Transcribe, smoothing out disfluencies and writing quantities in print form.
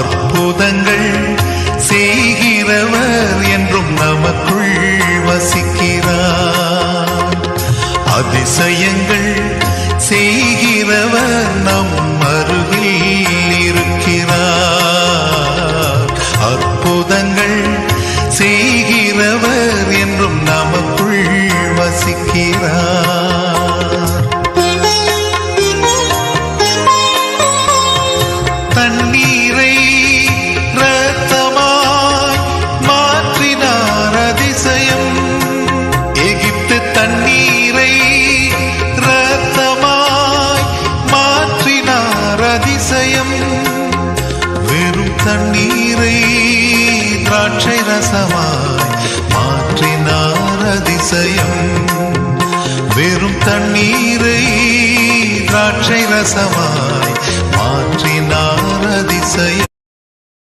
அற்புதங்கள் செய்கிறவர் என்றும் நமக்குள் வசிக்கிறார். அதிசயங்கள் செய்கிறவர் நம் அருகில் இருக்கிறார். அற்புதங்கள் செய்கிறவர் என்றும் நமக்குள் வசிக்கிறார். தண்ணீரை இரத்தமாய் மாற்றினார் அதிசயம். எகிப்து தண்ணீரை இரத்தமாய் மாற்றினார் அதிசயம். வெறும் தண்ணீரை திராட்சை ரசமாய் மாற்றினார் அதிசயம். வெறும் தண்ணீரை திராட்சை ரசமாய்